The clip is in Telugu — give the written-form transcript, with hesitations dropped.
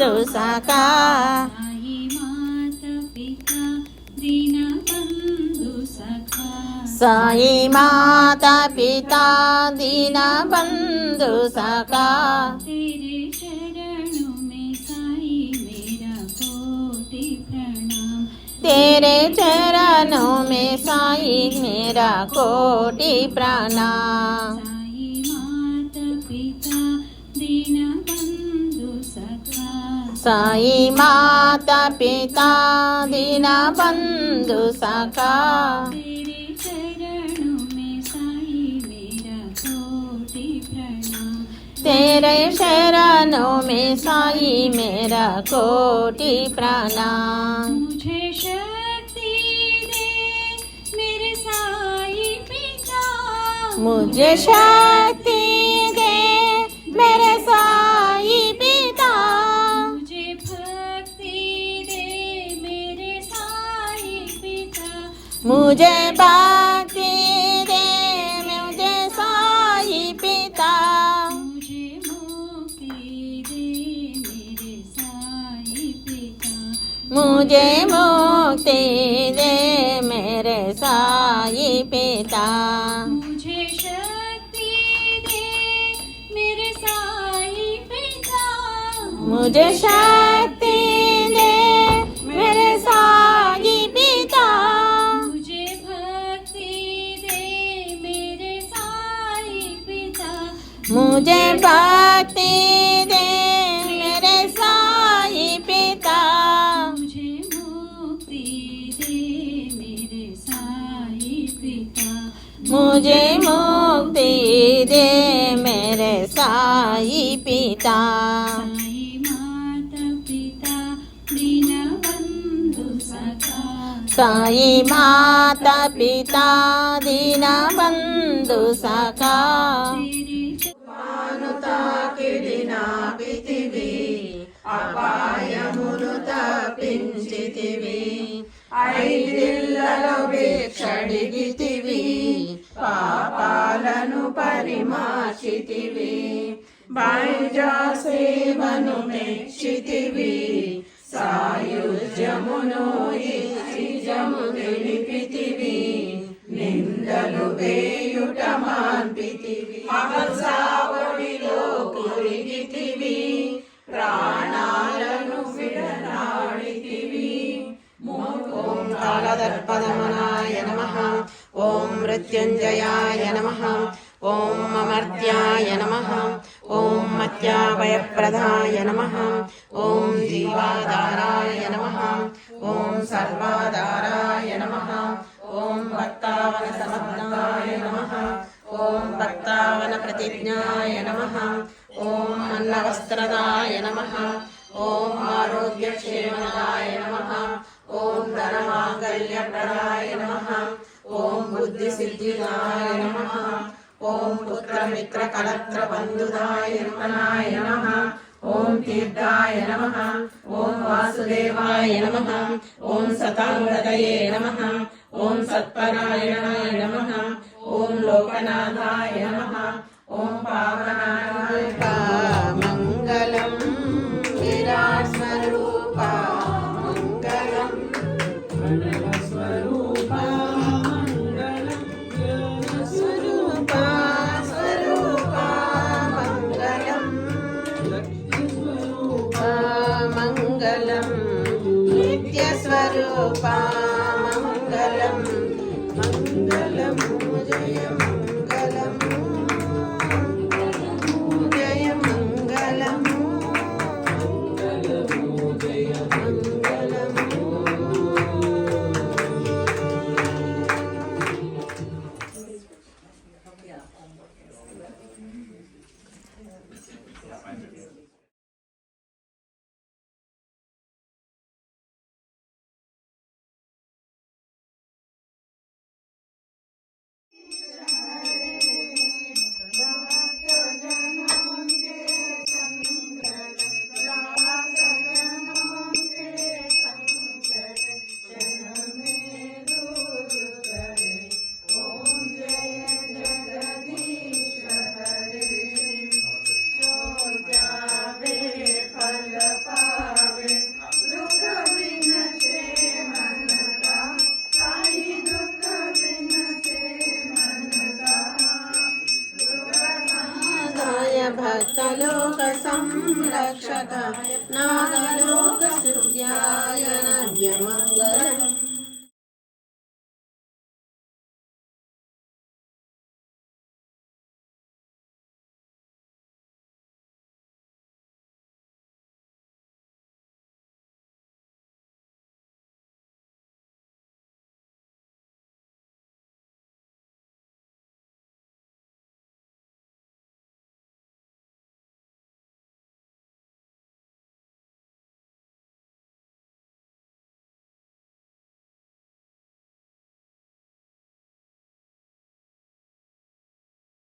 बंधु सखा। साई माता पिता दीन बंधु सखा। तेरे चरणों में साई मेरा कोटि प्रणाम। साई माता पिता दीन बंधु सखा। तेरे शरणों में साई मेरा कोटि प्रणाम। मुझे शक्ति दे मेरे साई पिता। मुझे शक्ति दे मेरे साई पिता। मुझे भक्ति दे मेरे साई पिता। मुझे भक्ति दे मुझे साई पिता। मुझे मुक्ति दे मेरे साई पिता। मुझे शक्ति दे मेरे साई पिता। मुझे शक्ति दे मेरे साई पिता। मुझे भक्ति दे मेरे साई पिता। मुझे भक्ति दे मेरे साई पिता। मुझे मुक्ति दे मेरे साई पिता। साई माता पिता दीन बंधु सखा। साई माता पिता दीन बंधु सखा। మానుతాకిడిన పితివి అపాయమును తప్పించితివి. ఐదిళ్లలో భిక్షడిగితివి పాపాలను పరిమార్చితివి. బైజా సేవను మెచ్చితివి సాయుజ్యమును ఇచ్చి జము తెలిపితివి. నిందలు వేయుట మాన్పితివి అహసావడిలో కురిగితివి. ప్రాణాలను విడనాడితివి. ఓం కాళదర్పదమనాయ నమః. ఓం మృత్యుంజయాయ నమః. ఓం అమర్త్యాయ నమః. ఓం మత్యాభయప్రదాయ నమః. ఓం జీవాధారాయ నమః. ఓం సర్వాధారాయ నమః. ఓం భక్తావన సమర్థాయ నమః. ఓం భక్తావన ప్రతిజ్ఞాయ నమః. ఓం అన్నవస్త్రదాయ నమః. ఓం ఆరోగ్యక్షేమదాయ నమః. ఓం ధనమాంగళ్యప్రదాయ నమః. ఓం బుద్ధిసిద్ధిదాయ నమః. ఓం పుత్రమిత్రకలత్రబంధుదాయ నమః. ఓం తీర్థాయ నమః. ఓం వాసుదేవాయ నమః. ఓం సతాంగతయే నమః. ఓం సత్పరాయణాయ నమః. ఓం లోకనాథాయ నమః. ఓం పావనాయ మంగళం విరాట్ స్వరూప మంగళం స్వరూప మంగళం స్వరూప స్వరూప మంగళం మంగళం నిత్య స్వరూప మంగళం మంగళం జయం संरक्षक नागलोक